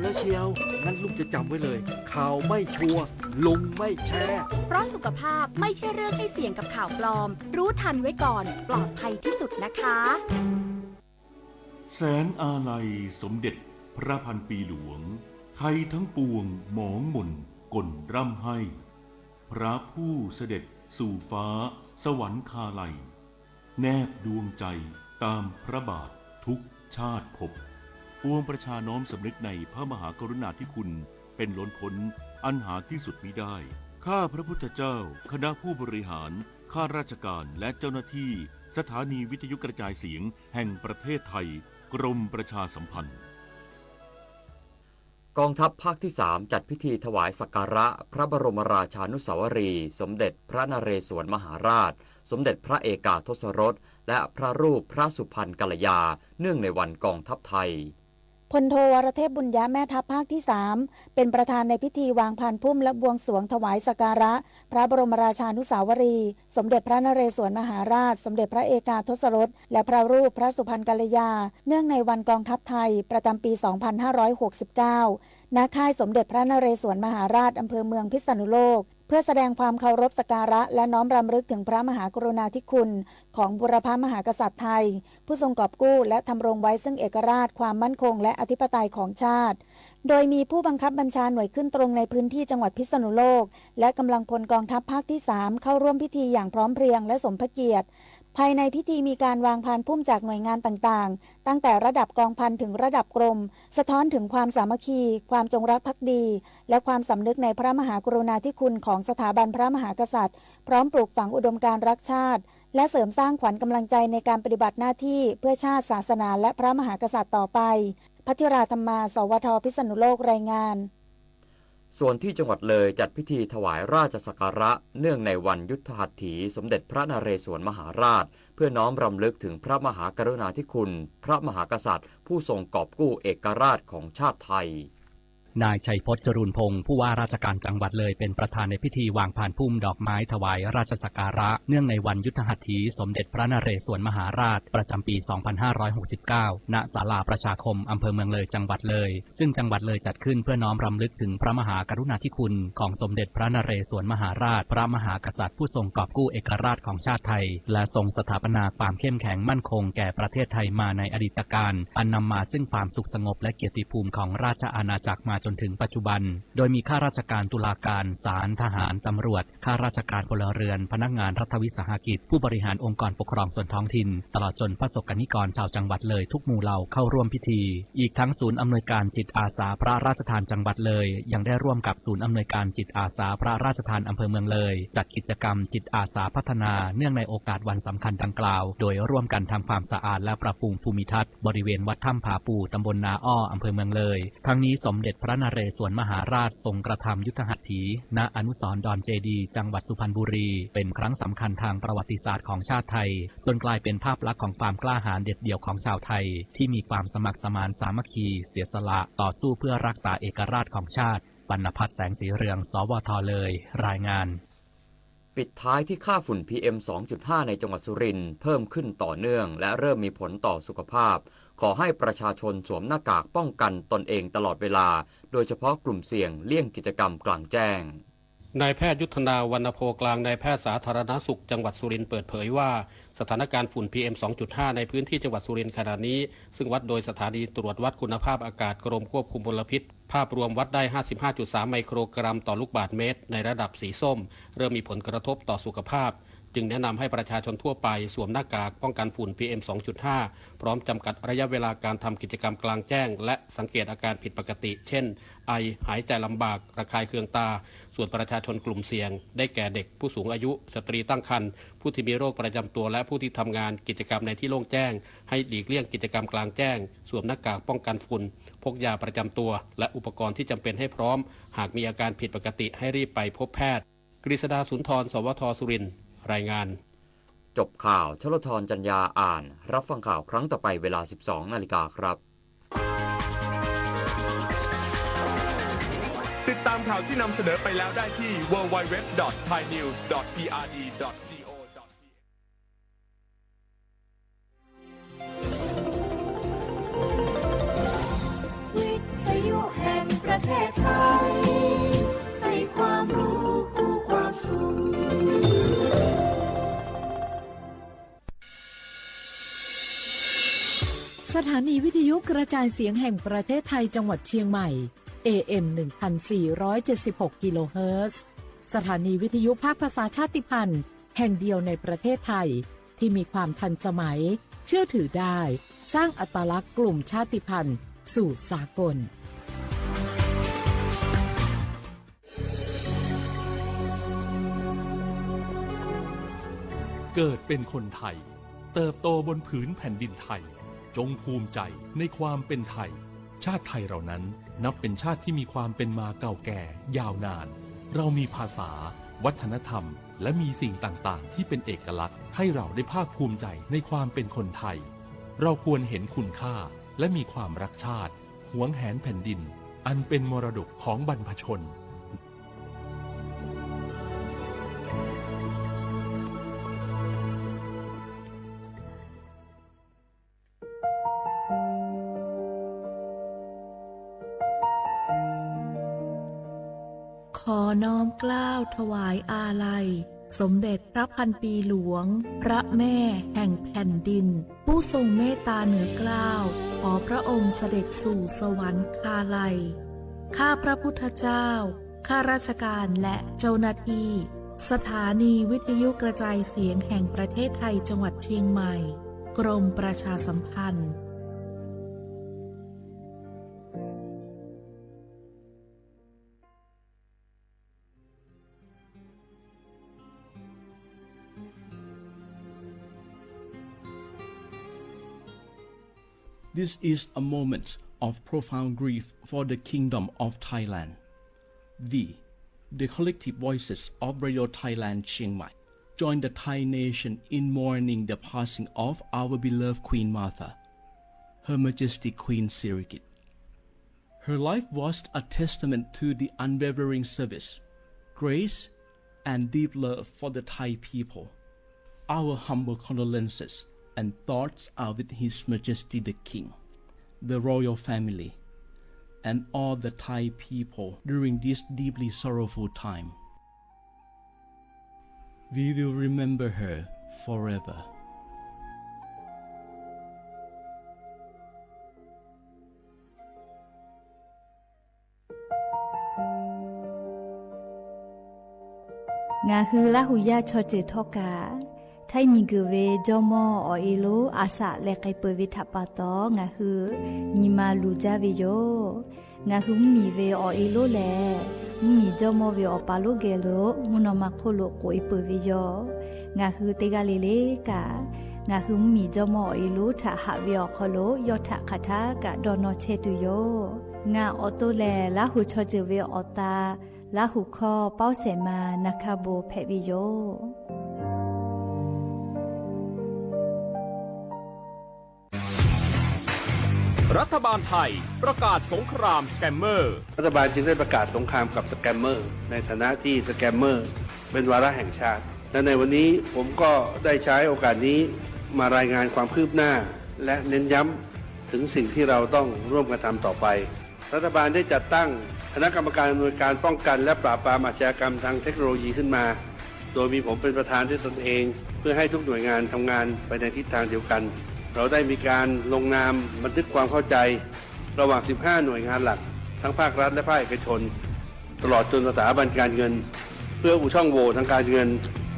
แล้วเชียวงั้นลุงจะจำไว้เลยข่าวไม่ชัวร์ลุงไม่แชร์ เพราะสุขภาพไม่ใช่เรื่องให้เสี่ยงกับข่าวปลอม รู้ทันไว้ก่อนปลอดภัยที่สุดนะคะ แสนอาลัยสมเด็จพระพันปีหลวงไทยทั้งปวงหมองหม่นก่นร่ำให้พระผู้เสด็จสู่ฟ้าสวรรคาลัยแนบดวงใจตามพระบาททุกชาติภพปวงประชาน้อมสำนึกในพระมหากรุณาธิคุณเป็นล้นพ้นอันหาที่สุดมิได้ข้าพระพุทธเจ้าคณะผู้บริหารข้าราชการและเจ้าหน้าที่สถานีวิทยุกระจายเสียงแห่งประเทศไทยกรมประชาสัมพันธ์กองทัพภาคที่ 3 จัดพิธีถวายสักการะพระบรมราชานุสาวรีย์สมเด็จพระนเรศวรมหาราชสมเด็จพระเอกาทศรสและพระรูปพระสุพรรณกัลยาเนื่องในวันกองทัพไทยพลโทวรเทพบุญยะแม่ทัพภาคที่ 3เป็นประธานในพิธีวางพานพุ่มและบวงสรวงถวายสักการะพระบรมราชานุสาวรีย์สมเด็จพระนเรศวรมหาราชสมเด็จพระเอกาทศรสและพระรูปพระสุพรรณกัลยาเนื่องในวันกองทัพไทยประจำปี 2569 ณ ค่ายสมเด็จพระนเรศวรมหาราชอำเภอเมืองพิษณุโลกเพื่อแสดงความเคารพสักการะและน้อมรำลึกถึงพระมหากรุณาธิคุณของบุรพมหากษัตริย์ไทยผู้ทรงกอบกู้และทำรงไว้ซึ่งเอกราชความมั่นคงและอธิปไตยของชาติโดยมีผู้บังคับบัญชาหน่วยขึ้นตรงในพื้นที่จังหวัดพิษณุโลกและกำลังพลกองทัพภาคที่ 3เข้าร่วมพิธีอย่างพร้อมเพรียงและสมพระเกียรติภายในพิธีมีการวางพานพุ่มจากหน่วยงานต่างๆตั้งแต่ระดับกองพันถึงระดับกรมสะท้อนถึงความสามัคคีความจงรักภักดีและความสำนึกในพระมหากรุณาธิคุณของสถาบันพระมหากษัตริย์พร้อมปลูกฝังอุดมการณ์รักชาติและเสริมสร้างขวัญกำลังใจในการปฏิบัติหน้าที่เพื่อชาติศาสนาและพระมหากษัตริย์ต่อไปภัทราธรรมา สวท พิษณุโลกรายงานส่วนที่จังหวัดเลยจัดพิธีถวายราชสักการะเนื่องในวันยุทธหัตถีสมเด็จพระนเรศวรมหาราชเพื่อน้อมรำลึกถึงพระมหากรุณาธิคุณพระมหากษัตริย์ผู้ทรงกอบกู้เอกราชของชาติไทยนายชัยพจน์ จรูนพงศ์ผู้ว่าราชการจังหวัดเลยเป็นประธานในพิธีวางพานพุ่มดอกไม้ถวายราชสักการะเนื่องในวันยุทธหัตถีสมเด็จพระนเรศวรมหาราชประจำปี 2569 ณ ศาลาประชาคมอำเภอเมืองเลยจังหวัดเลยซึ่งจังหวัดเลยจัดขึ้นเพื่อน้อมรำลึกถึงพระมหากรุณาธิคุณของสมเด็จพระนเรศวรมหาราชพระมหากษัตริย์ผู้ทรงกอบกู้เอกราชของชาติไทยและทรงสถาปนาความเข้มแข็งมั่นคงแก่ประเทศไทยมาในอดีตการอันนำมาซึ่งความสุขสงบและเกียรติภูมิของราชอาณาจักรมาจนถึงปัจจุบันโดยมีข้าราชการตุลาการศาลทหารตำรวจข้าราชการพลเรือนพนักงานรัฐวิสาหกิจผู้บริหารองค์กรปกครองส่วนท้องถิ่นตลอดจนประสบกนิกรชาวจังหวัดเลยทุกหมู่เหล่าเข้าร่วมพิธีอีกทั้งศูนย์อำนวยการจิตอาสาพระราชทานจังหวัดเลยยังได้ร่วมกับศูนย์อำนวยการจิตอาสาพระราชทานอำเภอเมืองเลยจัดกิจกรรมจิตอาสาพัฒนาเนื่องในโอกาสวันสำคัญดังกล่าวโดยร่วมกันทำความสะอาดและปรับปรุงภูมิทัศน์บริเวณวัดถ้ำผาปูตำบลนาอ้ออำเภอเมืองเลยทั้งนี้สมเด็จพระนเรศวรมหาราชทรงกระทำยุทธหัตถีณอนุสรณ์ดอนเจดีจังหวัดสุพรรณบุรีเป็นครั้งสำคัญทางประวัติศาสตร์ของชาติไทยจนกลายเป็นภาพลักษณ์ของความกล้าหาญเด็ดเดี่ยวของชาวไทยที่มีความสมัครสมานสามัคคีเสียสละต่อสู้เพื่อรักษาเอกราชของชาติวรรณพัฒน์แสงสีเรืองสวทเลยรายงานปิดท้ายที่ค่าฝุ่น PM 2.5 ในจังหวัดสุรินทร์เพิ่มขึ้นต่อเนื่องและเริ่มมีผลต่อสุขภาพขอให้ประชาชนสวมหน้ากากป้องกันตนเองตลอดเวลาโดยเฉพาะกลุ่มเสี่ยงเลี่ยงกิจกรรมกลางแจ้งนายแพทย์ยุทธนาวรรณโพกลางนายแพทย์สาธารณสุขจังหวัดสุรินทร์เปิดเผยว่าสถานการณ์ฝุ่น PM 2.5 ในพื้นที่จังหวัดสุรินทร์ขณะนี้ซึ่งวัดโดยสถานีตรวจวัดคุณภาพอากาศกรมควบคุมมลพิษภาพรวมวัดได้ 55.3 ไมโครกรัมต่อลูกบาศก์เมตรในระดับสีส้มเริ่มมีผลกระทบต่อสุขภาพจึงแนะนำให้ประชาชนทั่วไปสวมหน้ากากป้องกันฝุ่น PM 2.5 พร้อมจำกัดระยะเวลาการทำกิจกรรมกลางแจ้งและสังเกตอาการผิดปกติเช่นไอหายใจลำบากระคายเคืองตาส่วนประชาชนกลุ่มเสี่ยงได้แก่เด็กผู้สูงอายุสตรีตั้งครรภ์ผู้ที่มีโรคประจำตัวและผู้ที่ทำงานกิจกรรมในที่โล่งแจ้งให้หลีกเลี่ยงกิจกรรมกลางแจ้งสวมหน้ากากป้องกันฝุ่นพกยาประจำตัวและอุปกรณ์ที่จำเป็นให้พร้อมหากมีอาการผิดปกติให้รีบไปพบแพทย์กฤษดาสุนทรสวทสุรินทร์รายงานจบข่าวชลธรจัญญาอ่านรับฟังข่าวครั้งต่อไปเวลา 12 นาฬิกาครับติดตามข่าวที่นำเสนอไปแล้วได้ที่ www.thainews.prd.goวิทยุแห่ ประเทศไทยให้ความรู้คู่ความสุขสถานีวิทยุกระจายเสียงแห่งประเทศไทยจังหวัดเชียงใหม่ AM 1476 กิโลเฮิรตซ์สถานีวิทยุภาคภาษาชาติพันธุ์แห่งเดียวในประเทศไทยที่มีความทันสมัยเชื่อถือได้สร้างอัตลักษณ์กลุ่มชาติพันธุ์สู่สากลเกิดเป็นคนไทยเติบโตบนผืนแผ่นดินไทยจงภูมิใจในความเป็นไทยชาติไทยเรานั้นนับเป็นชาติที่มีความเป็นมาเก่าแก่ยาวนานเรามีภาษาวัฒนธรรมและมีสิ่งต่างๆที่เป็นเอกลักษณ์ให้เราได้ภาคภูมิใจในความเป็นคนไทยเราควรเห็นคุณค่าและมีความรักชาติหวงแหนแผ่นดินอันเป็นมรดกของบรรพชนขอน้อมเกล้าถวายอาลัยสมเด็จพระพันปีหลวงพระแม่แห่งแผ่นดินผู้ทรงเมตตาเหนือเกล้าขอพระองค์เสด็จสู่สวรรคาลัยข้าพระพุทธเจ้าข้าราชการและเจ้าหน้าที่สถานีวิทยุกระจายเสียงแห่งประเทศไทยจังหวัดเชียงใหม่กรมประชาสัมพันธ์This is a moment of profound grief for the Kingdom of Thailand. We, the collective voices of Radio Thailand Chiang Mai, join the Thai nation in mourning the passing of our beloved Queen Martha, Her Majesty Queen Sirikit. Her life was a testament to the unwavering service, grace, and deep love for the Thai people. Our humble condolences and thoughts are with His Majesty the King, the royal family, and all the Thai people during this deeply sorrowful time. We will remember her forever. Nga hu la hu ya cho che thoka Thai mi gwe jomo o ilo asa le kai pe vi thapato nga hu nima lu ja vi yo nga hu mi ve o ilo le mi jomo vi o palo ge lo muno ma kholo ko i pe vi yo nga hu te ga le le ka nga hu mi jomo o ilo tha ha vi o kholo yo tha khatha ka dono che tu yo nga o to le la hu cho je ve o ta la hu kho pao se ma nakabo phe vi yoรัฐบาลไทยประกาศสงครามสแกมเมอร์รัฐบาลจึงได้ประกาศสงครามกับสแกมเมอร์ในฐานะที่สแกมเมอร์เป็นวาระแห่งชาติและในวันนี้ผมก็ได้ใช้โอกาสนี้มารายงานความคืบหน้าและเน้นย้ำถึงสิ่งที่เราต้องร่วมกันทำต่อไปรัฐบาลได้จัดตั้งคณะกรรมการอำนวยการป้องกันและปราบปรามอาชญากรรมทางเทคโนโลยีขึ้นมาโดยมีผมเป็นประธานด้วยตนเองเพื่อให้ทุกหน่วยงานทำงานไปในทิศทางเดียวกันเราได้มีการลงนามบันทึกความเข้าใจระหว่าง 15 หน่วยงานหลักทั้งภาครัฐและภาคเอกชนตลอดจนสถาบันการเงินเพื่ออุดช่องโหว่ทางการเงิน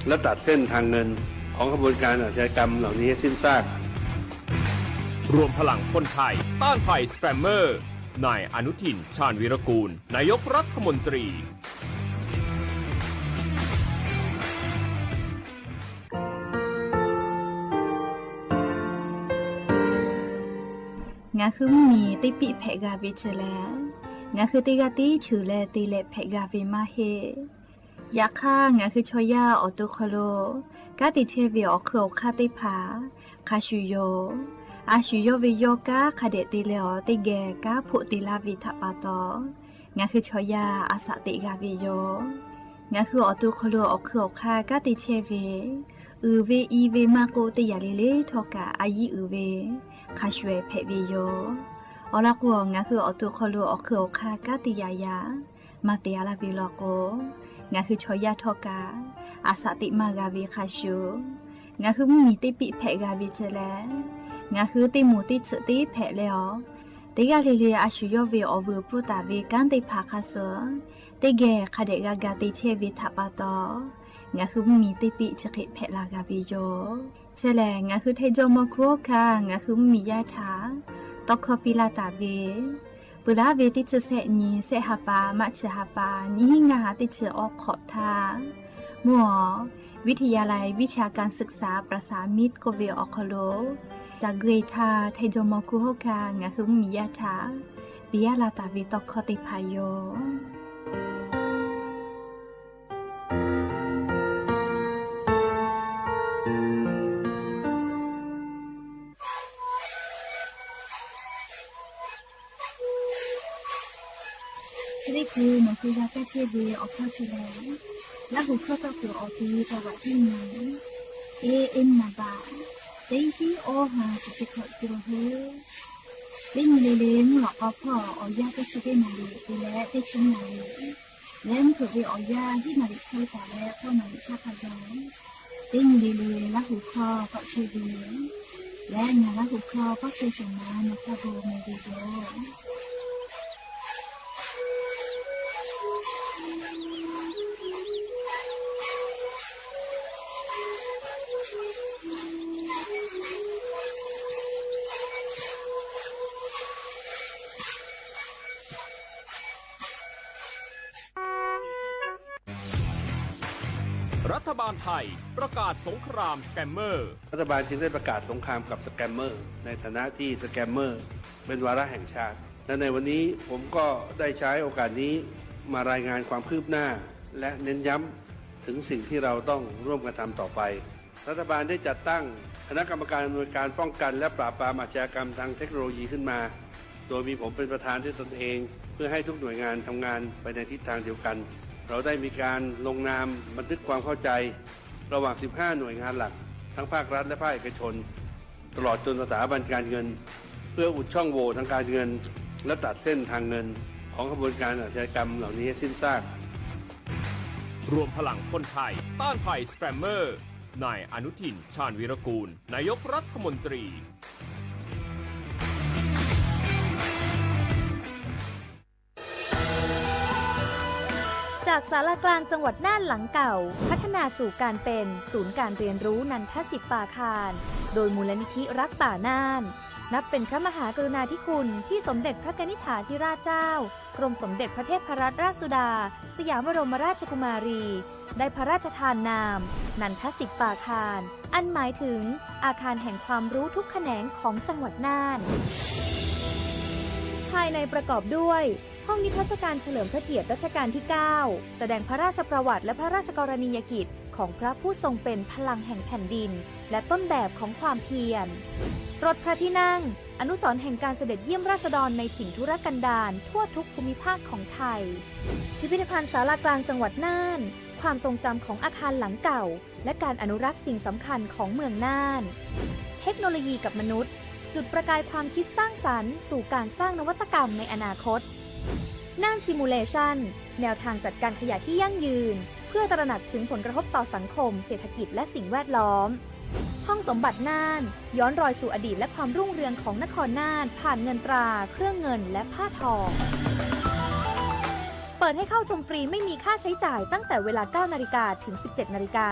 และตัดเส้นทางเงินของขบวนการอาชญากรรมเหล่านี้ให้สิ้นซากรวมพลังคนไทยต้านภัยสแกมเมอร์นายอนุทินชาญวีรกูลนายกรัฐมนตรีงาคือมีติปิเพกาวิเชลงาคือติกาติชูเลติเลเพกาวิมาเฮยาค่างาคือชอยาออตุคโลกาติเชวิออเคอคาติผาคาชูโยอาชูโยวิโยกาคาเดติเลอติเกกาพุติลาวิทาปาโตงาคือชอยาอาสติกาวิโยงาคือออตุคโลออเคอคากาติเชวิเวอีเวมาโกติยาเลเลทอกาอายีเวคาชเวเพวิโยอ อละกัวงาคืออตุคอลูอคืออคากาติยายามาเตียลาบิลโกงาคือชอยาทอกาอาสติมากาบิคาชูงาคือมีติปิเพกาบิเจแลงาคือติมูติสติเพเลอติกาลีลีอาชุยอเวอเวปุตาเวกันติภาคาเสติเกคาเดกากาติเชวิทัปาตองาคือมีติปิชกิเพลากาบิโยเชแลงาคือเทจอมคุคางาคือมียาถาตอกคอปิลาตาเวปุลาเวติชเสนีเสหปามัชหปานิหิงาติชออกขอทามัววิทยาลัยวิชาการศึกษาประสามิตรโกเวออกโลจากเกรทาไทจอมคุโฮคางาคือมียาถาปิยาลาตาเวตอกคอติพายโยนี่คือมันคือยาแก้เชื้อเวออกข้อชิลและหัวข้อต่อคือออกที่จังหวัดที่นี้เอ็นมาบาเต็งที่โอหาสุดขอตัวเฮเต็งเลนหลอกเอาพ่อออยาแก้เชื้อได้มาเลยและได้ชิ้นมาเลยและมันคือเวออยาที่มาดิคุยแต่แล้วก็มาดิชาพยองเต็งเลนและหัวข้อก็เชื้อเวและงานและหัวข้อก็เคยส่งมาในคาโบเมดิโซรัฐบาลไทยประกาศสงครามสแกมเมอร์รัฐบาลจึงได้ประกาศสงครามกับสแกมเมอร์ในฐานะที่สแกมเมอร์เป็นวาระแห่งชาติและในวันนี้ผมก็ได้ใช้โอกาสนี้มารายงานความคืบหน้าและเน้นย้ำถึงสิ่งที่เราต้องร่วมกันทำต่อไปรัฐบาลได้จัดตั้งคณะกรรมการอำนวยการป้องกันและปราบปรามอาชญากรรมทางเทคโนโลยีขึ้นมาโดยมีผมเป็นประธานด้วยตนเองเพื่อให้ทุกหน่วยงานทำงานไปในทิศทางเดียวกันเราได้มีการลงนามบันทึกความเข้าใจระหว่าง 15 หน่วยงานหลักทั้งภาครัฐและภาคเอกชนตลอดจนสถาบันการเงินเพื่ออุดช่องโหว่ทางการเงินและตัดเส้นทางเงินของขบวนการอาชญากรรมเหล่านี้ให้สิ้นซากรวมพลังคนไทยต้านภัยสแปมเมอร์นายอนุทินชาญวีรกูลนายกรัฐมนตรีจากศาลากลางจังหวัดน่านหลังเก่าพัฒนาสู่การเป็นศูนย์การเรียนรู้นันทศิษย์ป่าคารโดยมูลนิธิรักป่าน่านนับเป็นพระมหากรุณาธิคุณที่สมเด็จพระนิธิถาธิราชเจ้ากรมสมเด็จพระเทพรัตนราชสุดาสยามบรมราชกุมารีได้พระราชทานนามนันทศิษย์ป่าคารอันหมายถึงอาคารแห่งความรู้ทุกแขนงของจังหวัดน่านภายในประกอบด้วยห้องนิทรรศการเฉลิมพระเกียรติรัชกาลที่ 9 แสดงพระราชประวัติและพระราชกรณียกิจของพระผู้ทรงเป็นพลังแห่งแผ่นดินและต้นแบบของความเพียรรถพระที่นั่งอนุสรณ์แห่งการเสด็จเยี่ยมราษฎรในถิ่นทุรกันดารทั่วทุกภูมิภาคของไทยพิพิธภัณฑ์ศาลากลางจังหวัดน่านความทรงจำของอาคารหลังเก่าและการอนุรักษ์สิ่งสำคัญของเมืองน่านเทคโนโลยีกับมนุษย์จุดประกายความคิดสร้างสรรค์สู่การสร้างนวัตกรรมในอนาคตน่านซิมูเลชันแนวทางจัดการขยะที่ยั่งยืนเพื่อตระหนักถึงผลกระทบต่อสังคมเศรษฐกิจและสิ่งแวดล้อมห้องสมบัติน่านย้อนรอยสู่อดีตและความรุ่งเรืองของนครน่านผ่านเงินตราเครื่องเงินและผ้าทองเปิดให้เข้าชมฟรีไม่มีค่าใช้จ่ายตั้งแต่เวลา 9 นาฬิกาถึง 17 นาฬิกา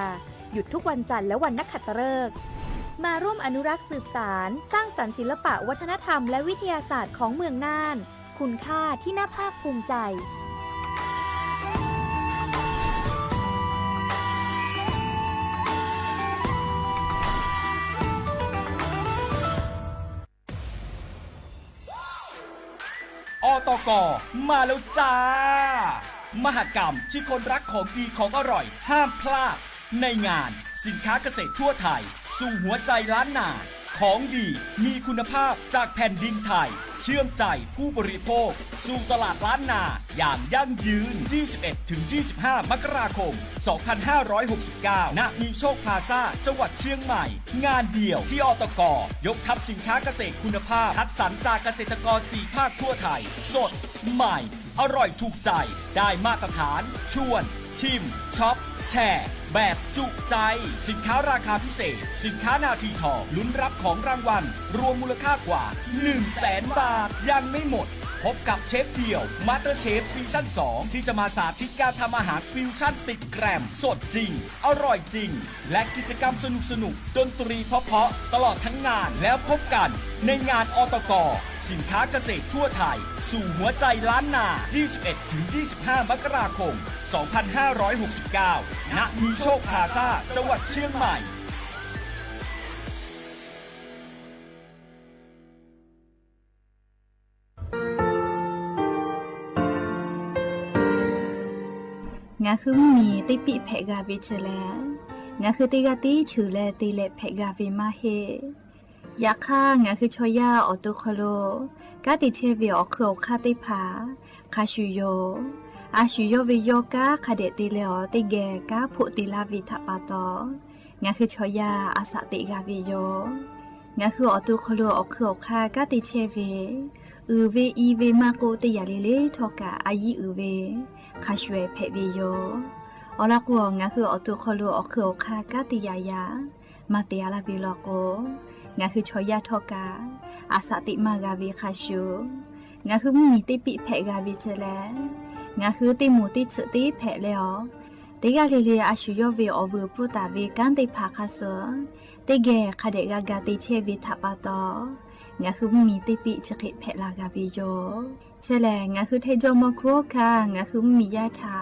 หยุดทุกวันจันทร์และวันนักขัตฤกษ์มาร่วมอนุรักษ์สืบสานสร้างสรรค์ศิลปะวัฒนธรรมและวิทยาศาสตร์ของเมืองน่านคุณค่าที่น่าภาคภูมิใจอตก.มาแล้วจ้ามหกรรมที่คนรักของดีของอร่อยห้ามพลาดในงานสินค้าเกษตรทั่วไทยสู่หัวใจล้านนา ของดีมีคุณภาพจากแผ่นดินไทยเชื่อมใจผู้บริโภคสู่ตลาดล้านนาอย่างยั่งยืน 21-25 มกราคม 2569 ณ มีโชคพลาซ่า จังหวัดเชียงใหม่ งานเดียวที่อตก.ยกทัพสินค้าเกษตรคุณภาพคัดสรรจากเกษตรกร 4 ภาคทั่วไทย สด ใหม่ อร่อยถูกใจ ได้มาตรฐาน ชวน ชิม ช็อป แชร์ แบบจุใจ สินค้าราคาพิเศษ สินค้านาทีทองลุ้นรับของรางวัล รวมมูลค่ากว่า 100,000 บาท ยังไม่หมด พบกับเชฟเดี่ยวมาสเตอร์เชฟซีซั่น 2 ที่จะมาสาธิตการทำอาหารฟิวชั่นติดแกรมสดจริง อร่อยจริง และกิจกรรมสนุกๆ ดนตรีเพราะๆตลอดทั้งงานแล้วพบกันในงานอตก.สินค้าเกษตรทั่วไทย สู่หัวใจล้านนา 21-25 มกราคม 2569 ณ มีโชคพลาซ่า จังหวัดเชียงใหม่ งาคือมีติปิเพกาวิเชแลงาคือติกาติฉือแลติเลเพกาวิมาเฮยาค่างาคือชอยาออตุคโลกาติเชวิออคือคาติผาคาชูโยอาชูโยวิโยกาคาเดติเลอติเกกาพุติลาวิทปาตองาคือชอยาอาสติกาวิโยงาคือออตุคโลออคือคากาติเชวิอือเวอีเวมาโกติยาเลเลทอกาอายีอือเวคาชเวเพวิโยอลากัวงาคือออตุคโลออคือคากาติยายามาเตียลาวิโลโกงาคือชอยาทอกาอาสติมากาวิคาชูงาคือมีติปิเพกาวิเจแลงาคือติมูติฉติเพเลอติกาลิลีอาชูโยเวอวูปุตาเวกันติภาคาเสติเกคาเดกากาติเชวิทัปาตองาคือมีติปิฉกิเพลากาวิโยเชแลงาคือเทโจโมโคคางาคือมียาถา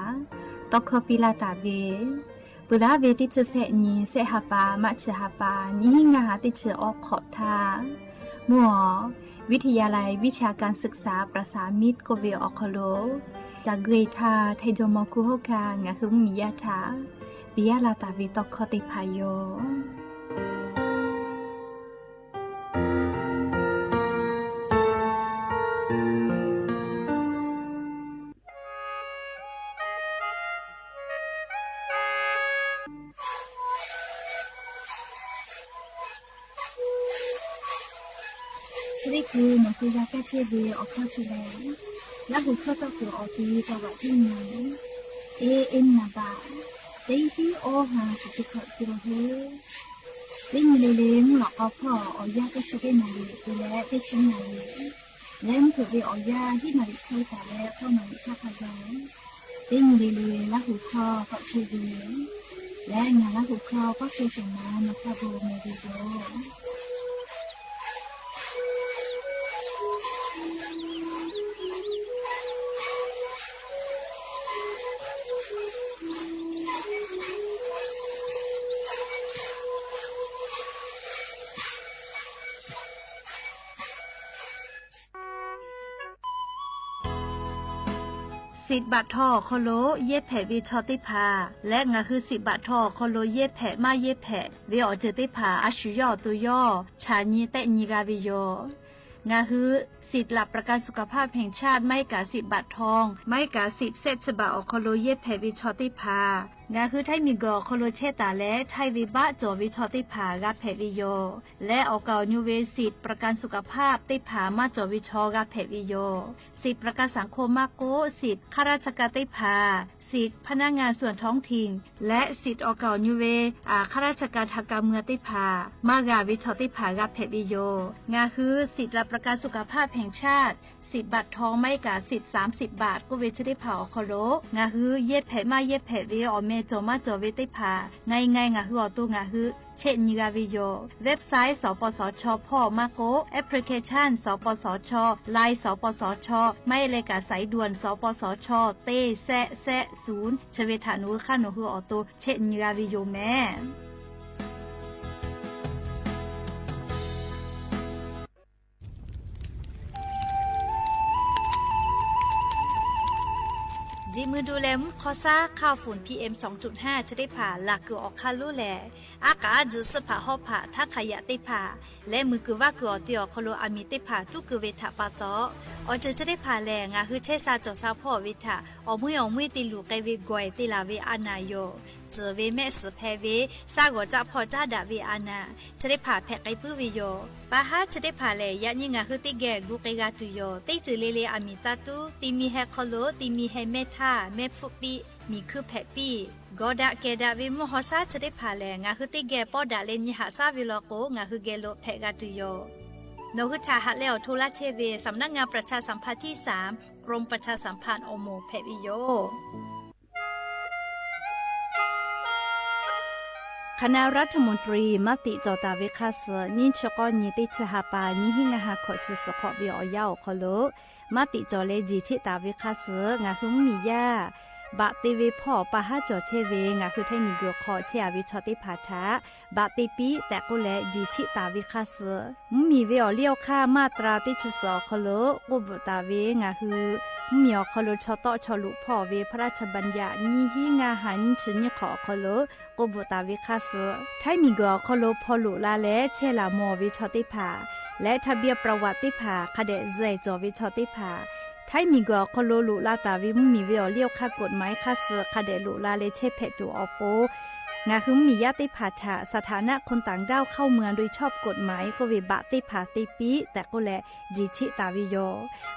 ตอกคอปิลาตาเวปุราเวติเชเสนีเสหปามัชหปานิงาติเชออกขอบทามัววิทยาลัยวิชาการศึกษาประสานมิตรโกเวออคโลจากเกรทาไทโจโมคุโฮคางาคือมียาถาปิยาลาตาวิตอกคติพายโยนี่คือมันคือยาแก้เชื้อเวออกข้อเชื้อและหัวข้อต่อหัวออกที่จังหวัดที่ไหนเอ็นนาบาเด็กที่โอหาสุดขอบตัวเฮเด็กมีเลี้ยงหลอกเอาพ่อเอายาแก้เชื้อไหนดูแลเด็กชิ้นไหนแล้วถือไปเอายาที่มาดิเข้าแต่แล้วเข้ามาดิชาพยาเด็กมีเลี้ยงและหัวข้อก็เชื้อเวและงานและหัวข้อก็เชื้อสมามาคาโบเมดิโซสิทธิ์บัตรทอโคโลเย็ดแผลวิชอติพาและงาคือสิทธิ์บัตรทอโคโลเย็ดแผลมาเย็ดแผลวิออเจติพาอาชุยอตุยอชาญีเตญิกาวิโยงาคือสิทธิ์หลับประกันสุขภาพแห่งชาติไม่กาสิทธิ์บัตรทองไม่กาสิทธิ์เซตฉบับโคโลเย็ดแผลวิชอติพางาคือไทมีกอโคโลเชตาและไทวิบะจอวิชอติพากาแผลวิโยและออกานิเวสิทธิ์ประกันสุขภาพติพามาจอวิชอกาแผลวิโยสิทธิประกันสังคมมาโกสิทธิข้าราชการติพาสิทธิพนักงานส่วนท้องถิ่นและสิทธิออกนิเวข้าราชการทางการเมืองติพามากาวิชอติพากาแผลวิโยงาคือสิทธิรับประกันสุขภาพแห่งชาติสิทธิ์บัตรทองไม่กาสิทธิ์30 บาทก็เวชได้ผ่าอคโลงาฮือเย็ดแผลมาเย็ดแผลเวอเมโจมาจอเวติพาไงงาฮืออตัวงาฮือเช่นนิกาวิโยเว็บไซต์สปสชพ่อมาโกแอปพลิเคชันสปสชไลน์สปสชไม่เลกาสายด่วนสปสชเต้แซะ0ชเวทานุค่าหนูฮืออตัวเช่นนิกาวิโยแม่ จีมือดูแลมุขอซาข้าวฝุ่น PM 2.5 จะได้ผ่าหลักคือออกคาลูแลอากาศจืดสภาหอบผ่าถ้าขยะได้ผ่าและมือคือว่าคืออเตียคโลอามีได้ผ่าทุกคือเวทปาตอจะได้ผ่าแรงคือเชซาจอซาพ่อเวทอมือติลูกไกเวกวยติลาเวอานายโยเจอเวแม่สือแพเวซากว่าจะพอจ้าดาเวอานาจะได้ผ่าแพกไกปื้อวิโยปาฮาจะได้ผ่าแลยะนี่งาคือติแกกูไกกาตุโยติจือเลอามิตาตุติมีแฮคโลติมีแฮเมทาเมฟุปีมีคือแพปีกอดะเกดาเวมหอซาจะได้ผ่าแลงาคือติแกปอดาเลนิหาซาวิโลโกงาคือเกโลแพกาตุโยโนคือชาฮัดแล้วโทรเชเวสำนักงานประชาสัมพันธ์ที่3กรมประชาสัมพันธ์โอโมแพวิโยคณะรัฐมนตรีมติจอตาเวคาสนิชกอนิติชหาปานิหิงาหาขอจิสขอวิอยาวคโลมติจอเลจิชิตาเวคาสงาหุมมียาบะติเวพ่อปะหาจอเชเวงาคือไทมิโกขอเชอวิชอติภาทะบะติปีแต่ก็แลจิชิตาเวคาสมีเวอเลี้ยวค่ามาตราติชสคโลกุบตาเวงาคือมีอคโลชอตอชอลุพ่อเวพระราชบัญญัตินิหิงาหันชิญขอคโลกุบตาเวคาสไทมิโกคโลพอลุลาและเชลามอวิชอติภาและทะเบียนประวัติภาคเดเจจอวิชอติภาไทยมีกอคโลลุลาตาวิมมีเวอเลี้ยวค่ากฎหมายค่าเสือคเดลุลาเลเชเพตูออโปงาคึมมีญาติผาถะสถานะคนต่างด้าวเข้าเมืองโดยชอบกฎหมายก็เวบะติผาติปีแต่ก็แลจิชิตาวิโย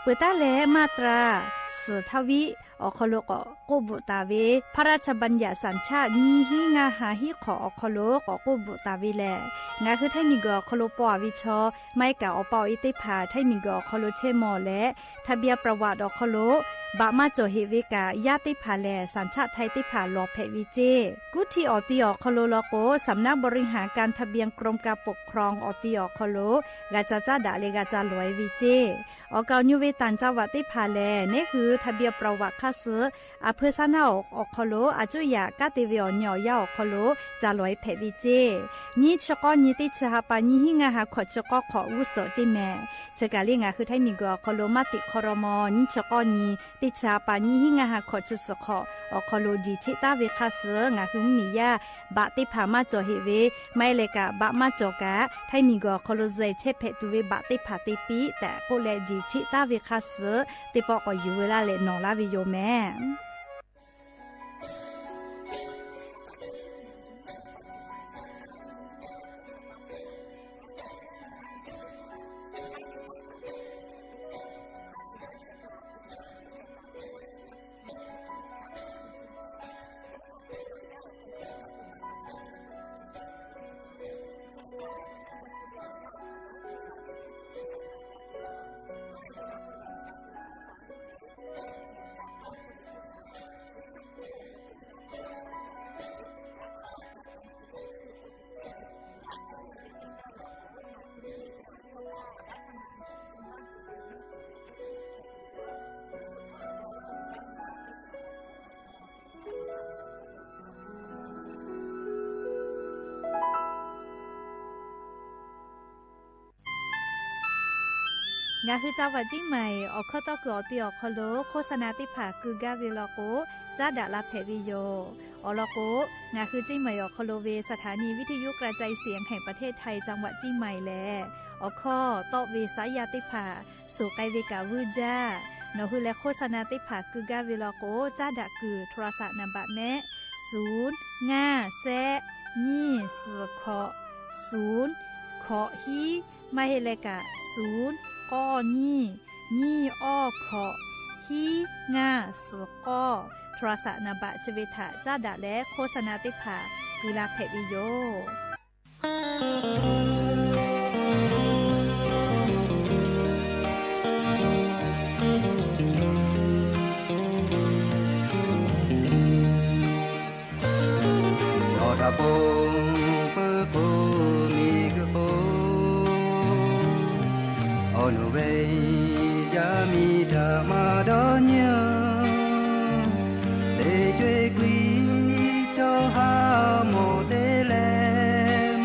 เปิดตาแลมาตราสือทวิอคโลกโกบุตาเวพระราชบัญญัติสัญชาตินีหิงาหาหิขออคโลกโกบุตาเวแลงาคือไทยมีกอคโลปอวิชอไม่กะอปออิติผาไทยมีกอคโลเชมอและทะเบียนประวัติอคโลบะมาโจเฮเวกาญาติผาแลสัญชาติไทยติผาลอเพวิเจกุที่อติอคโลโลโกสำนักบริหารการทะเบียนกรมการปกครองอติอคโลกาจาจาดาเลกาจาลอยวิเจอเกานิเวตันจังหวัดติผาแลนี่คือทะเบียนประวัติค่าเสืออเภอซานาอคโลอาจุยากาติเวอญอยาอคโลจาลอยเพวิเจนี่ชกอนิติชหาปานิหิงาหาขอชกอขออุโสติแม่เจกาลิงาคือไทยมีกอคโลมาติคอรมอนิชกอนีติชาปานิหิงาหาขอจิสขออคโลจิชิตาเวคาเสืองาคือมียาบะติพามาจอเฮเวไม่เลกะบะมาจอกะไทยมีกอคโลเจเชเพตุเวบะติพาติปีแต่โกเลจิชิตาเวคาเสือติปอกอยู่เวลาเลนอลาวิโยแม่งาคือจังหวัดจิ้งใหม่ออกข้อต่อกือติออกคโลโฆษณาติผาคือกาเวลโกจ้าดาลาเพวิโยอลโกงาคือจิ้งใหม่ออกคโลเวสถานีวิทยุกระจายเสียงแห่งประเทศไทยจังหวัดจิ้งใหม่แลออกข้อต่อเวสายาติผาสู่ไกเวกาวูจ้านคือและโฆษณาติผาคือกาเวลโกจ้าดาคือโทรศัพท์นำบะแม่0 5 แซนี่สือขอ0ขอฮีไม่เฮเลกะ0ก้อนี่อ้อขอฮีงาสือก้อโทรศัพท์นบะชเวทะจ้าดะและโฆษณาติภากุลาเพวิโยโนดาปงเปโปมีกโปโอโนเวยามีดามาดอญญาเตจวยกลีจอหาโมเตเล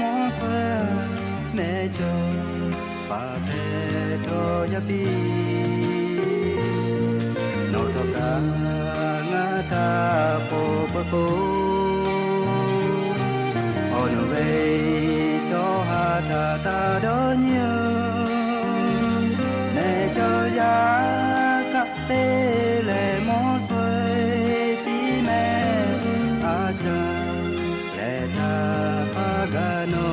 มอฟะเมจอปาเปโตยาปีโนโตกางา ta po po po on về cho ha ta ta đó nhớ để cho giá các tê lệ mô xuôi tí mẹ a cha lệ ta pa ga no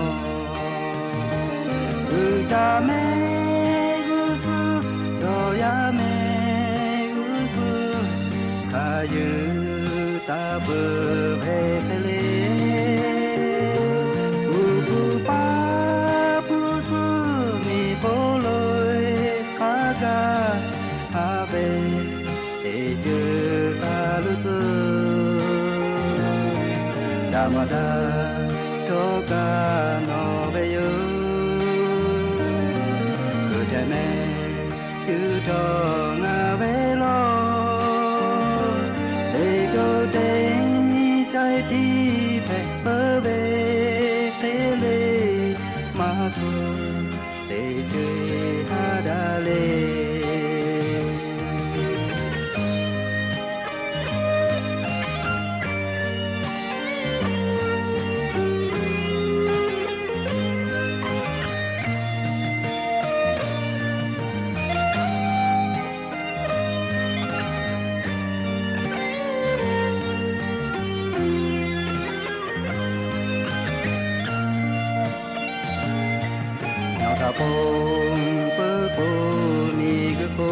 cha mẹ gu su cho ya mẹ gu su kha yu ta bơ về thế lê u pu pa pu su mi po loi kha ga ha về để chư ta lu su da ma da cho ca no về yu chư cho ngà về lo để cơ tế trái ti phải bơ về thế lê mà xuân để chơi ha đa lê pong pơ po mi gơ po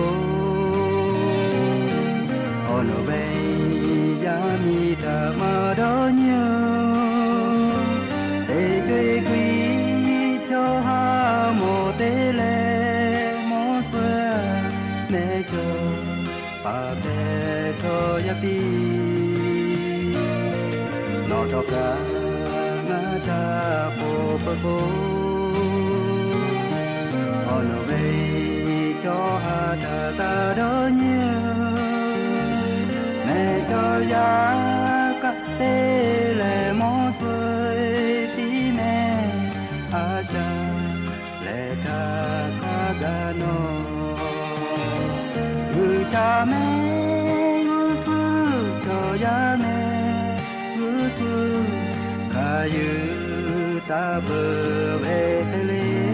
ono bay ya mi ta ma đó nhớ để chơi quý cho ha mồ tê lê mồ xưa mẹ cho pa tê cho ya pi nó cho cả na cha po pơ po ono về cho ha ta ta đó nhớ mẹ cho giá các tê lệ mô xuôi tí mẹ a cha lệ ta ca ga no người cha mẹ ngư sư cho giá mẹ ngư sư ca yu ta bơ về thế lê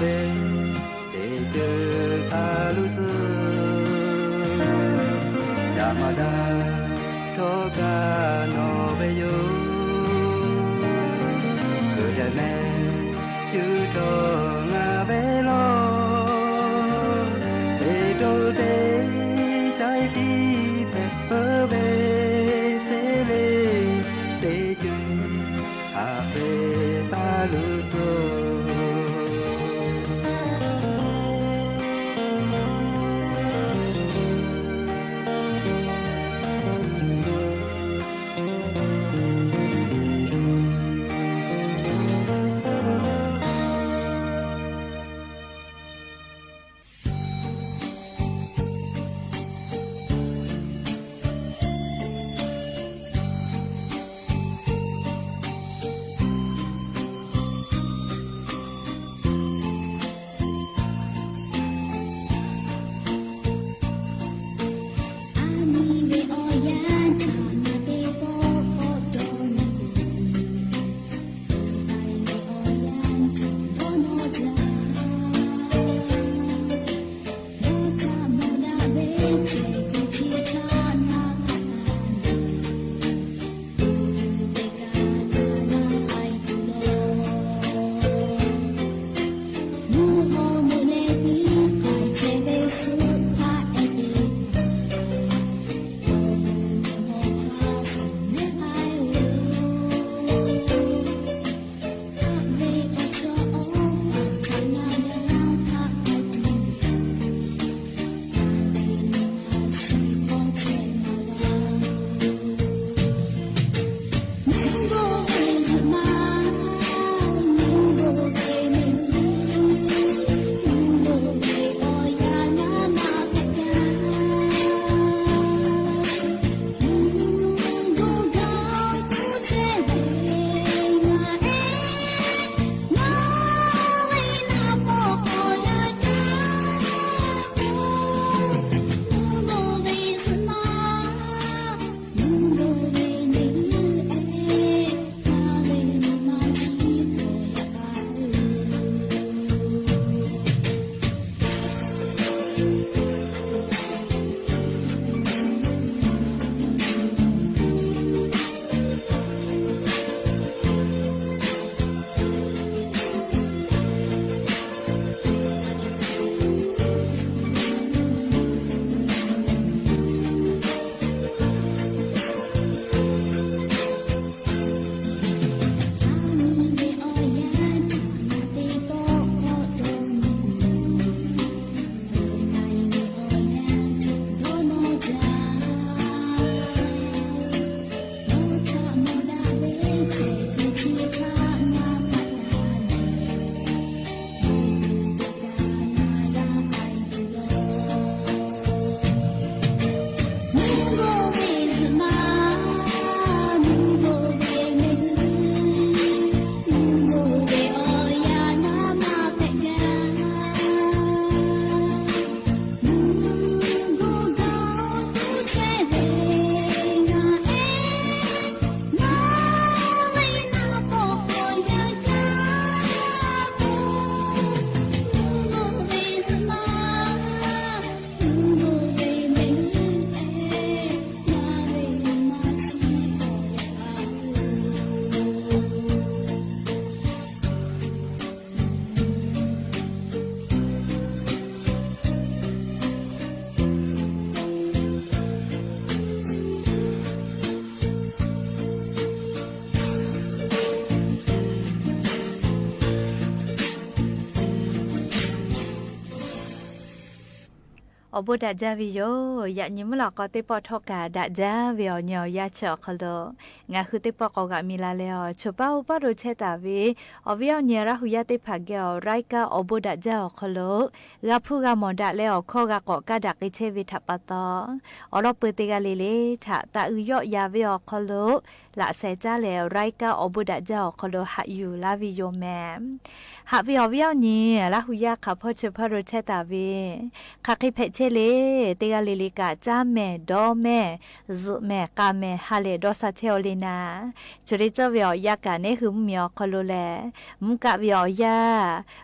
về để chờ ta lu sơ Yamada cho ca no về yo cứ để mẹ chứ cho ngà về lo để đâu để trái tim về bơ về thế lê để chờ à về ta lu sơ อบดาจาวิโยอยากยิ้มหลอกก็ติปอทอกาดาจาวิโอเนียวยาเชอคโลงาคือติปอกกามีลาเลอชป้าอุปโรเชตาวิอวิโอเนียราหุยาติผักเกอไรกาอบดาจาคโลกาพูกามอดาเลอข้อกากอกาดักอิเชวิทัปตออรอเปติกาเลเลถาตาอุยอยาวิโอคโลละเซจาเลไรกาอบดาจาคโลหะอยู่ลาวิโยแมหาวิโอนี่ราหุยาขับพ่อเชพโรเชตาวิคักเพเชเลเตกาลิลิกาจ้าแม่ดอแม่ซุแม่กาแม่ฮาเลดอซาเทโอเลนาจุริจเวียากาเนหึมเมียคอโลแลมุกะเวียา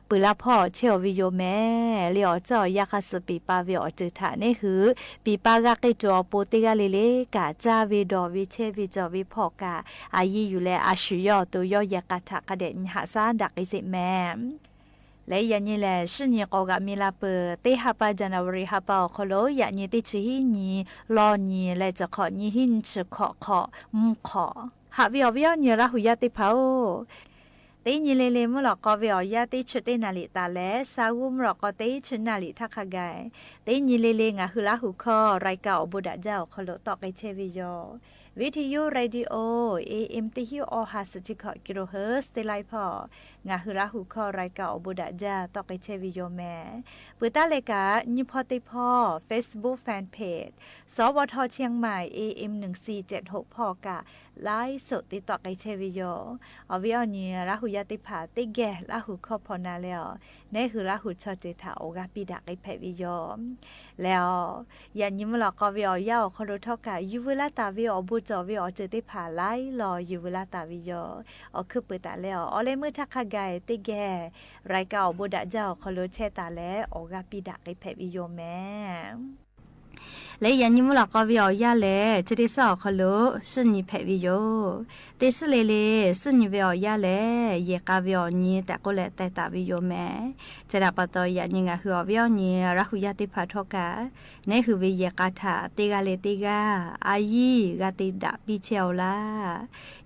ปุลาพ่อเชอวิโยแม่เลียวจอยาคาสปีปาเวียจือถาเนหือปีปากะกิจอโปเตกาลิลิกาจ้าวิดอวิเชวิจอวิพ่อกาอายีอยู่แลอาชุยอตัวยอยากาทะกะเดนหาซาดักอิสิแม่และยันนี่แหละสิ่งนี้ก็กมีลาเปเตฮับปะจันวริฮับปะขโลยันนี่ติชิฮินี่ลอนี่และจะขอนี่หินชขอขอหาวิวนี่ละหุยาติพาวเตนี่เลมลอกวิวยาติชุดเตนาลิตาและสาวมลอกเตชุดนาลิทักขะไกเตนี่เลงะหุลาหุคอไรเก่าบุดาเจ้าขโลตอกไอเชวิโยวิทยุเรดิโอ AM ติฮิโอฮาสจิคอกิโลเฮิร์ตเตไลพองาฮืราหูคอไรกาอบุดาจาตอกไปเชวิโยแม่ปืตาเลกานิพอติพอ Facebook Fanpage สวทเชียงใหม่ AM 1476พอกะไลฟ์สดติดต่อไปเชวิโยอวิอนีราหูยาติผาติแกราหูคอพอนาแล้วในคือราหูชอจิตาโอกาปิดาไอแพวิโยแล้วยันยิมหลอกกวิอยาคอโรทอกะยูเวลาตาวิอบุจอวิอเจติผาไลรอยูเวลาตาวิโยอคือปืตาแล้วอเลมือทักไกติแกไรเก่าบุดาเจ้าคอโลเชตาและโอกาปิดาไอแพวิโยแม่และยันยิมหลอกกวิอยาและจะได้สอคอโลสุนีแพวิโยเตสเลสุนีวิอยาและเยกาวิอนีแต่ก็แลแต่ตาวิโยแม่จะดับปตอยันยิงะคือวิอนีราหุยาติพาทกาในคือวิเยกาถาติกาเลติกาอายีกาติดาปิเชลลา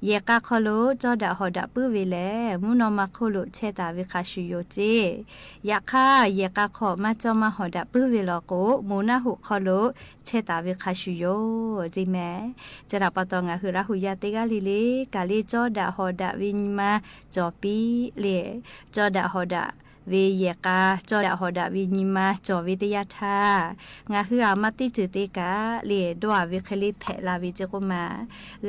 เยกาคอโลจอดาหอดาปื้อวิเลมุนอมาโคโลเชตาวิคาชุโยเจยาคาเยกาขอมาจอมาหอดาปื้อวิลโกมูนาหุคอโลเชตาวิคาชุโยจิแม่จะดับปตองะคือราหุยาติกาลิเลกาลิจอดาหอดาวินมาจอปีเลจอดาหอดาวิเยกาจอดาหอดาวินิมาจอวิทยาธางาคืออามาติจุติกาเลดววิคลิเพลาวิจกุมา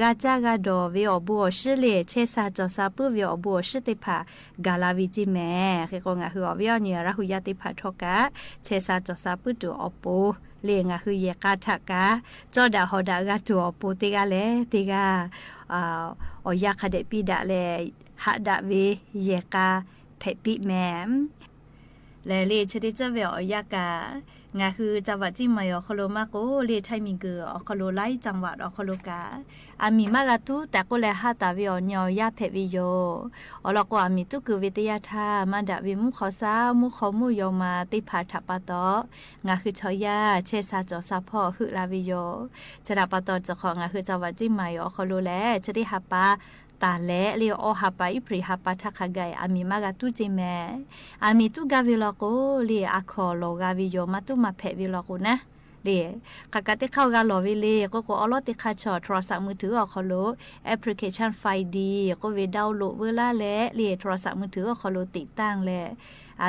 กาจากาดอวิอบัวชิเลเชซาจอซาปุวิอบัวชิติภากาลาวิจิแม่คือกงาคือวิอเนียราหุยาติภาทกะเชซาจอซาปุตุอปูเลงะคือเยกาทักกาจอดาหอดากาตัวปูติกาเลติกาอยากขดปีดาเลหะดาวิเยกาเพปิแมมและเลชดิจเวออยากางาคือจังหวัดจิมายอคโลมาโกเลไทมิงเกออคโลไลจังหวัดอคโลกาอามีมาลาตุแต่ก็แลหาตาวิอญอยาเพวิโยอลก็อามีตุคือวิทยาธามาดาวิมุขอซามุขมุโยมาติภาทัปตองาคือชอยาเชซาจอซาพ่อคือลาวิโยจะดาปตอจะของาคือจังหวัดจิมายอคโลแลจะได้หาปาตาและเลียวอฮับไปพริฮับปะทักไกอามีมากาตุจิแมอามีตุกาวิลโกเลียอะคอโลกาวิโยมาตุมาเพวิลโกนะเลียกากาติเข้ากาโลวิเลก็ออลอติคาชอโทรศัพท์มือถืออคอโลแอปพลิเคชันไฟดีก็เวดาวโหลดเวลาและเลียโทรศัพท์มือถืออคอโลติดตั้งและ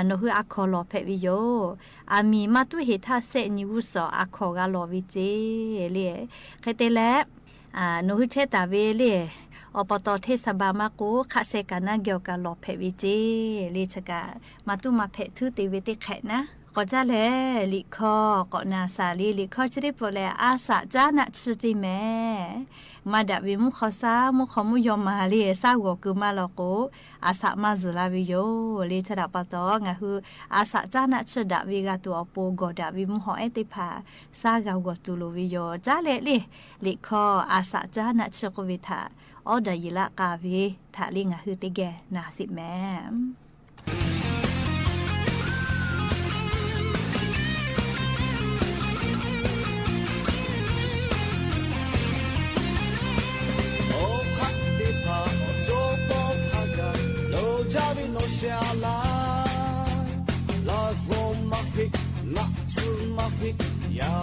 โนคืออะคอโลเพวิโยอามีมาตุเฮทาเซนิวุสออะคอกาโลวิเจเลียใครเตและโนคือเชตาเวเลียอบต.เทศบาลมาโกคาเซกานาเกี่ยวกับหลอเพวิเจเลชกามาตุมาเพทือติวิติแขนะก็จะแลลิคอก็นาสาลีลิคอจะได้ปลแลอาสาจานะชื่อจิแม่มาดาวิมุขอซามุขมุยอมาลีซาหัวคือมาลโกอาสามาจุลาวิโยเลชดาปตองะคืออาสาจานะชื่อดาวิกาตัวโปกดาวิมุขอเอติภาซากาวตุลวิโยจาเลลิคออาสาจานะชื่อกวิทาออดายิละกาวิทาลิงะคือติแกนาสิแม่下来，拉罗马匹，那兹马匹。「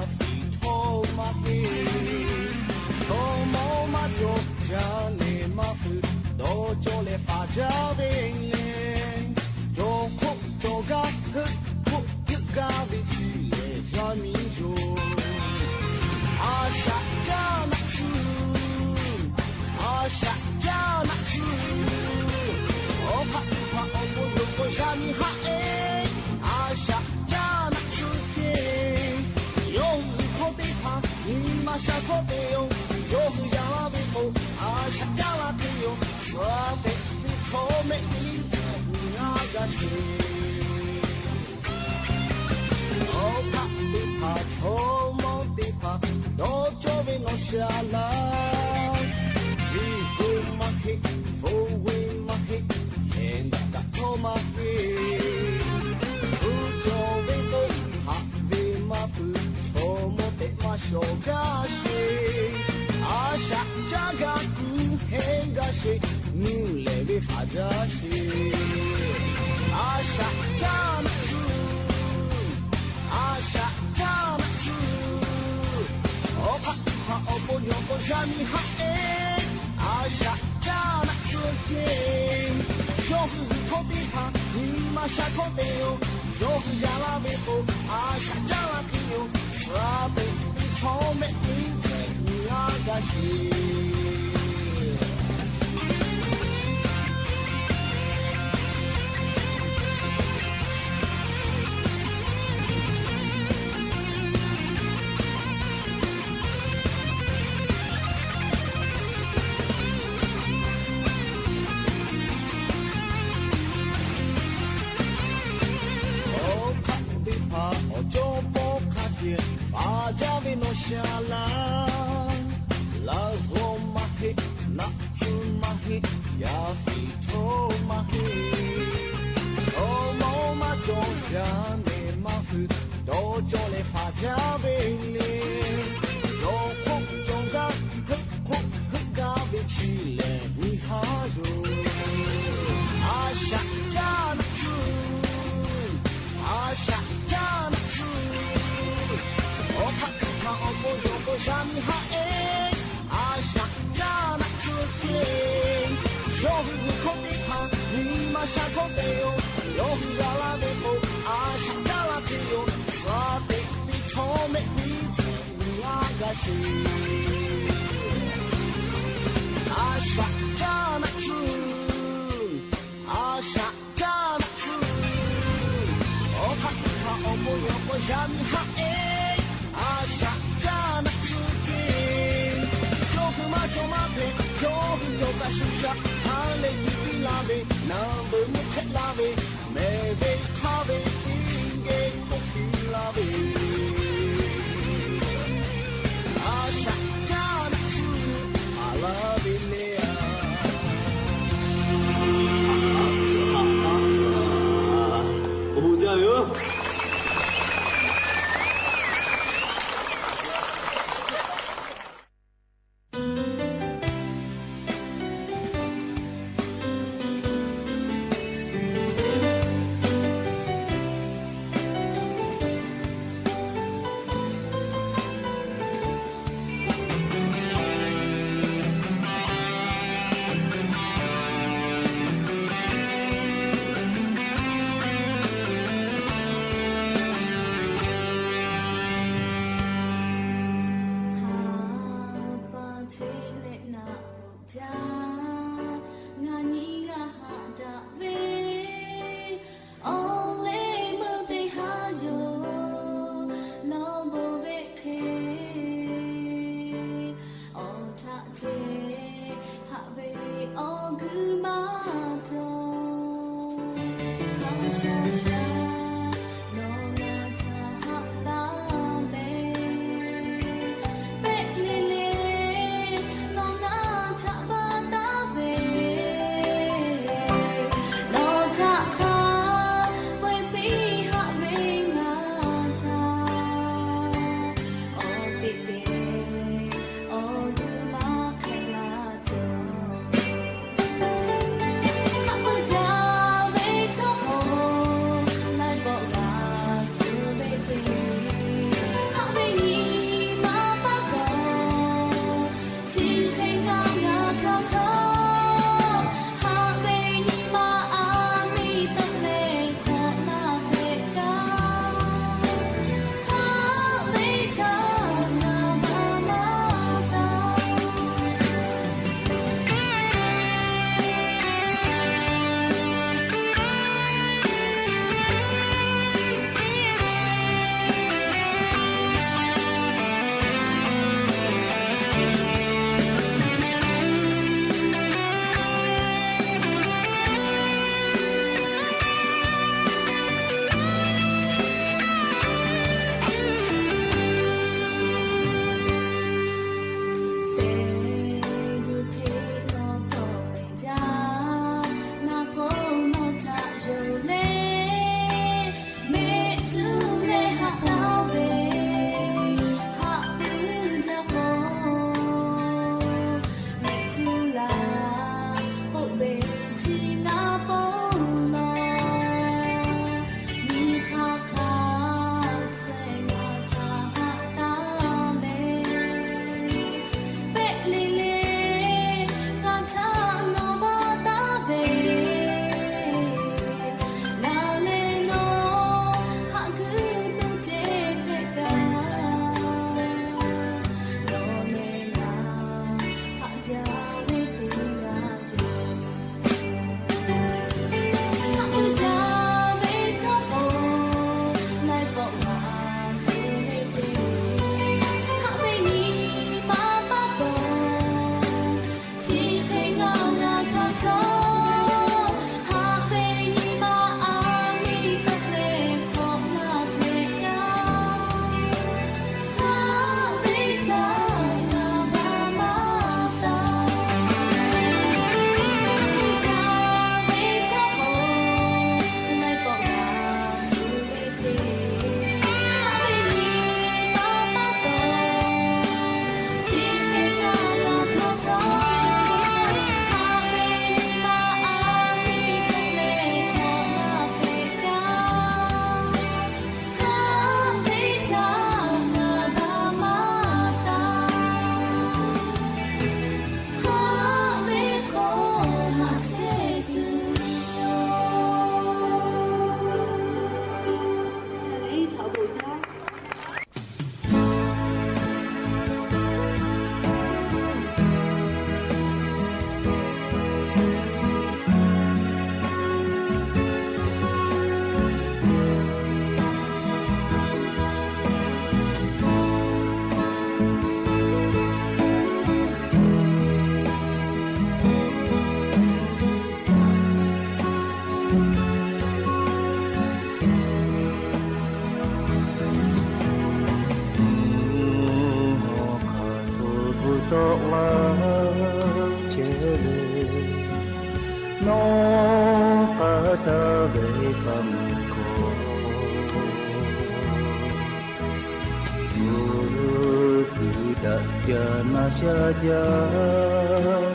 Jana saja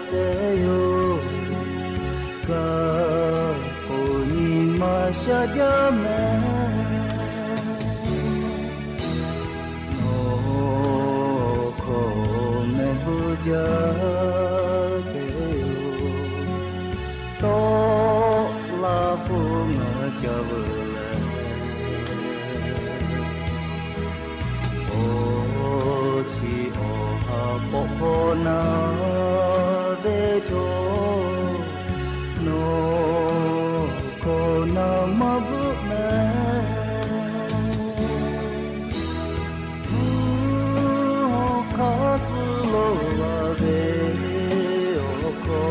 teyo ka puni saja me no ko me puja teyo to la punga jawala o chi Pokona de to no kona mabuna kasulo ave oko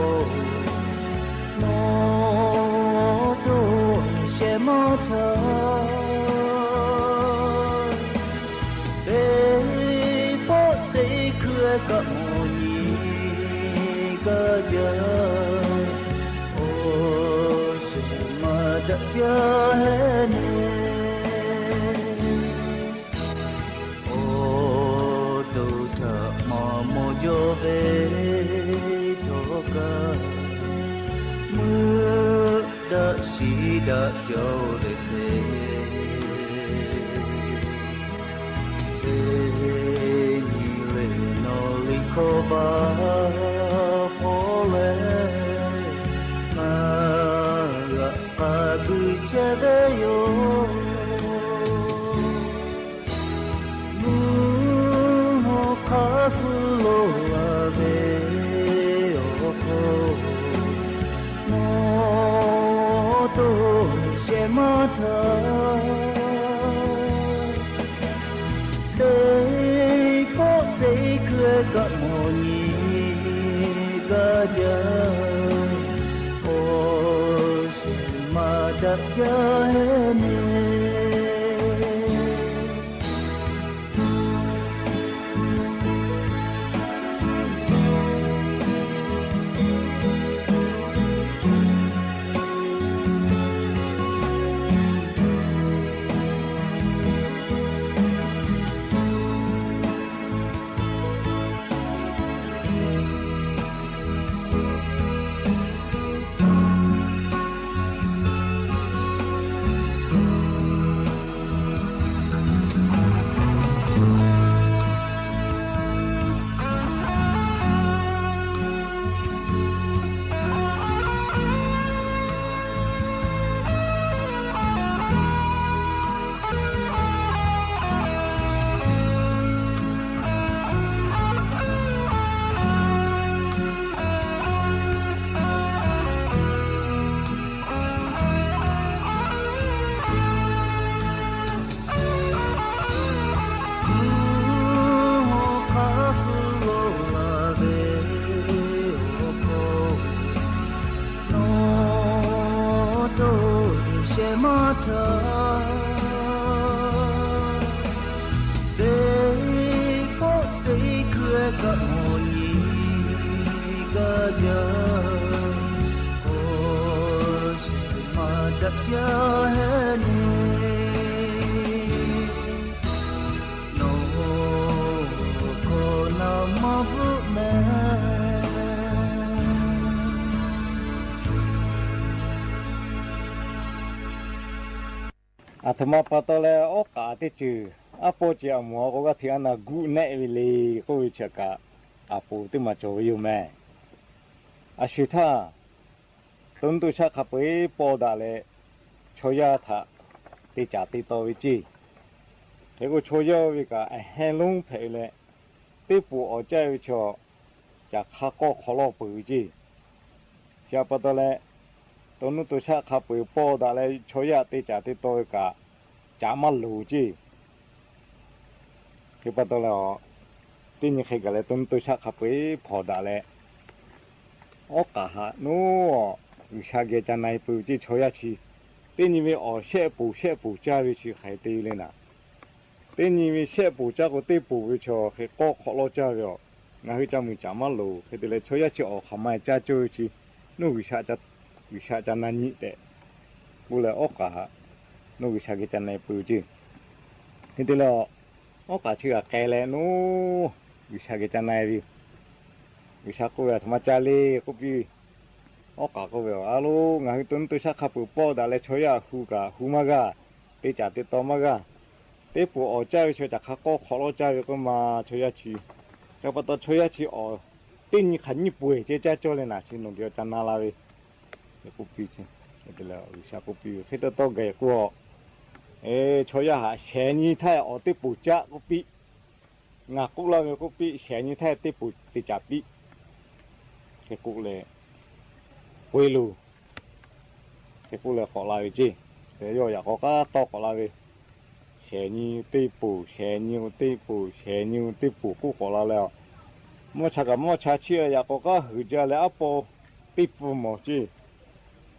no to shemata cả một nhị cơ giờ ô sẽ mà đã chờ hết ô tu thở mà mô vô về cho cả mưa đã xí đã châu để về Koba pole na aku cadayo mu khasulo ave oko no to shemata cả một nhị cơ giờ ô mà đặt cho hết Athma patole o ka te chu apo che amo ko ga thiana gu ne vile ko chaka apo te ma cho yu me ashitha tun tu sha khape po da le choya tha te cha te to wi chi te ko choya wi ka a hen long phe le te pu o cha wi cho cha kha ko kholo pu chi cha patole tonu tu sha khape po da le choya te cha te to ka cha ma lu chi ke patole tin khe ga le tonu tu sha khape pho da le o ka ha no wi sha ge cha nai pu chi choya chi tin ni o she pu cha wi chi khai te le na tin ni she pu cha ko te pu wi cho ke ko kholo cha yo nga hu cha mi cha ma lu ke te le choya chi o kha mai cha chu chi no wi sha cha na ni te กูเลยโอกานู้วิชากิจันในปูจีทีเดียวโอกาชื่อแกเลยนู้วิชากิจันในวิชากูธรรมจารีกูปีโอกากูเวลอาลูงาฮิตุนตุชาขับปูปอดาเลชอยาฮูมากาติจ่าติตอมากาติปูอเจ้าช่วยจากข้าก็ขอเราเจ้าก็มาชอยาชีแล้วพอตอนชอยาชีอตินขันญี่ปุ่นเจ้าโจเลยนะชินนเดียวจันนาลาเวกูปีจีทีเดียววิชากูปีคิดตัวโตเกะกูชอยาหาเชนี่ไทยติปูจ้ากูปีงากูเรากูปีเชนี่ไทยติปูติจ่าปีแค่กูเลยปุยลูแค่กูเลยขอลาวิจีเดี๋ยวอยากก็ต่อขอลาวิเชนี่ติปูเชนี่ติปูเชนี่ติปูกูขอลาแล้วเมื่อชักเมื่อชักเชื่ออยากก็หือจะแล้วอาโปติปูหมดจี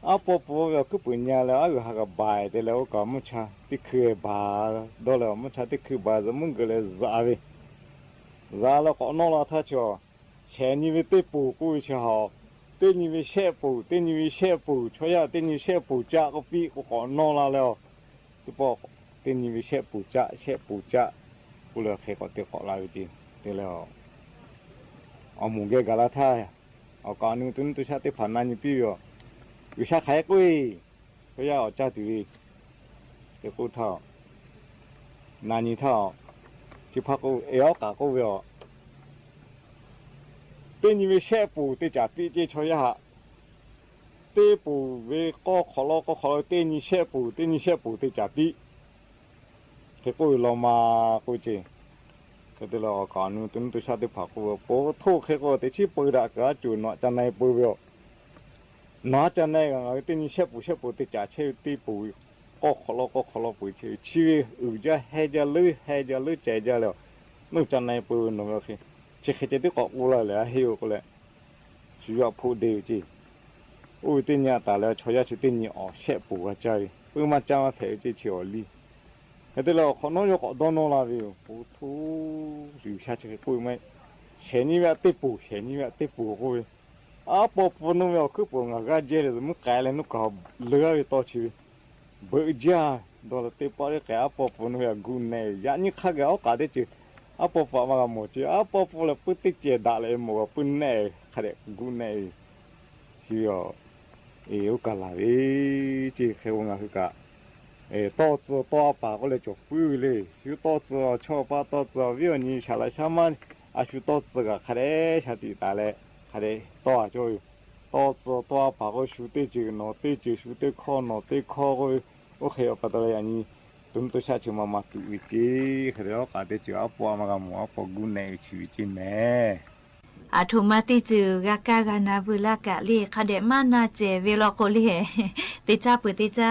อาโปปูก็คือปุญญาแล้วอาหากบายแต่แล้วก็เมื่อชักที่คือบาดแล้วเมื่อชักที่คือบาจะมึงก็เลยซาวิซาแล้วก็นอนแล้วท่าชัวเชนี่ติปูกูเชื่อเต้นนี่วิเชปูเต้นนี่วิเชปูช่วยเต้นนี่เชปูจ้าก็ปีก็ขอนอนแล้วที่บอกเต้นนี่วิเชปูจ้ากูเลยเคยก็เตะขอลาวิจีเดี๋ยวแล้วเอาหมูเกกาลาท่าเอาการนึงตุนตุชาติผ่านนันยี่ปีวิชาขายกุ้ยช่วยเอาจ้าตีเดี๋ยวกูเท่านันยี่เท่าที่พักกูกากูเต้นนี่วิเชปูเตจ่าปีเจช่วยเต้ปูเวก็ขอเต้นนี่เชปูเตจ่าปีเดี๋ยวกูลงมากูเจก็เดี๋ยวเราการนู้นตุนตุชาติผักกูโป้ทุกข์ก็เตชิปูรักก็จู่นอจันในปูเวอนอจันในก็เต้นนี่เชปูเตจ่าเชตีปูก็ขอปูเชชีวิตจะให้จะลือใจจะแล้วนู้จันในปูนู้นโอเคเช็คจะได้ก็อุลาเลยเฮียก็เลย需要铺地基，我今年打了初一是今年学补个ใจ不嘛讲我睇这条理，那对了，可能有好多弄啦的，不图留下这个贵没，前年得补个，不弄要去补我个这里么改了，搞乐的到去，不家到了得把的改弄要古呢，你看个我搞的就。อาปอปมาหมดจีอาปอปเลยปุ๊ติเจดาเลยหมดปุ๊เน่ขดกูเน่ที่อุกาลาจีเขวงาคือกะต่อจือต่อปากก็เลยจบฟื้นเลยชื่อต่อจือชอบปาต่อจือวิวนี่ชาลาชามันอาชื่อต่อจือกะขดชาติตาเลยขดต่อจอยต่อจือต่อปากก็ชูเตจีโนเตจีชูเตคอโนเตคอก็โอเคเอาไปตัวอย่างนี้ตุนตุชาชิมามาตุวิจิเขาเรียกว่าการเตจิอาปัวมากมัวปัวกุนในชีวิตจิแม่อาทุมาติจือกากากานาบุลากะเลีคาเดมานาเจเวลโกเลีติจ้าปุติจ้า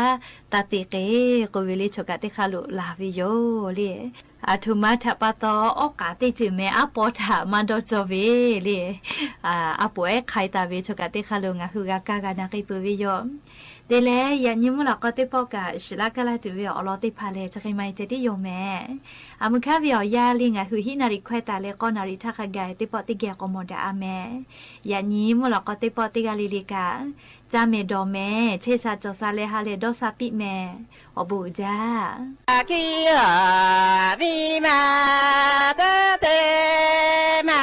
ตาติเกโกเวลิชกะติคาลุลาวิโยเลีอาทุมาทัปตอโอกาติจืแม่อาปอถามันโดจเวเลีอาปัวไข่ตาเวชกะติคาลุงะคือกากากานากิปุวิโยเดเลยันยิมุลก็ติปอกะชิลากะลาตุเวอลอติพาเลจะใครไม่จะได้โยแม่อามุคาวิอยาลิงะคือฮินาริควตาเลก็นาริทักกายติปอติเกกอมดาอาแม่ยันยิมุลก็ติปอติกาลิลิกาจาเมดอแม่เชซาจอซาเลฮาเลดอซาปิแม่อบูจ้าอากิอาบิมาเตเตมา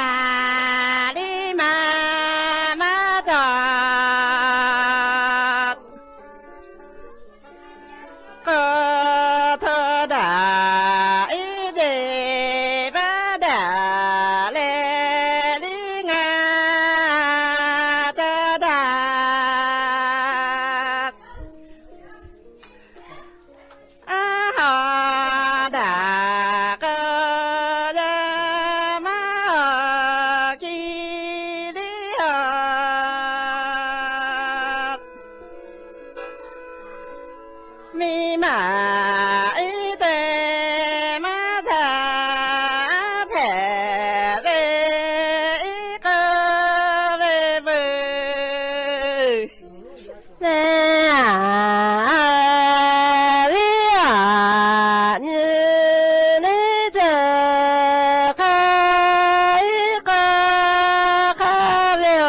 ลิมามาจาก็เธอด่าอีเดมาด่าเลลิงาจะด่าอาหาด่าก็จะมากีดิฮามีมาอีเตมาทาแผ่เวอีกาเวเบเนอาวิอานีนิเจคายกาคาเวอ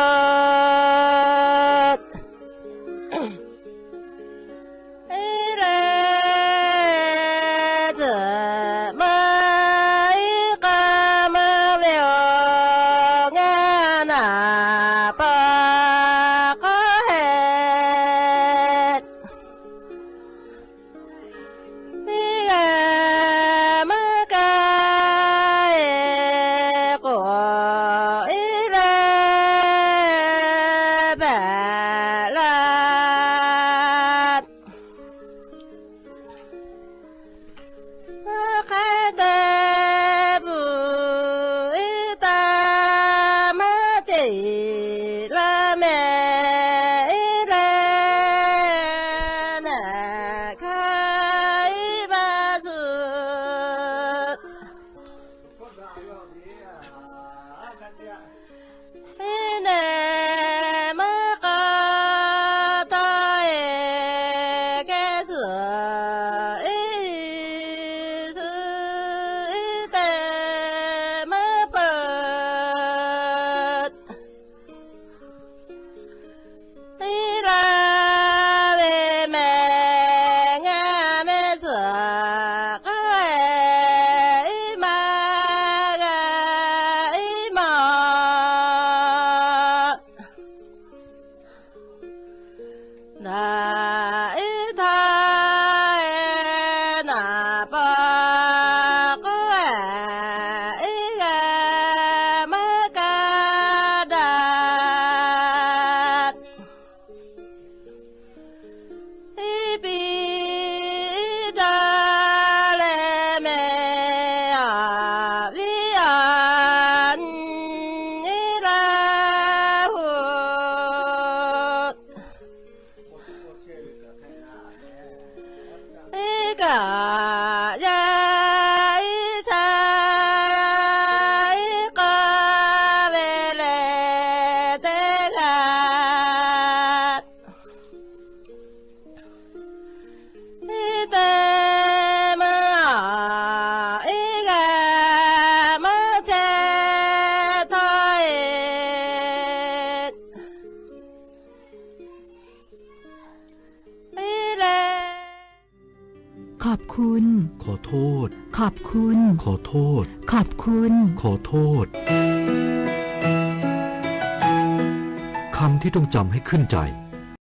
ขอบคุณ ขอโทษ ขอบคุณ ขอโทษ ขอบคุณ ขอโทษคำที่ต้องจำให้ขึ้นใจ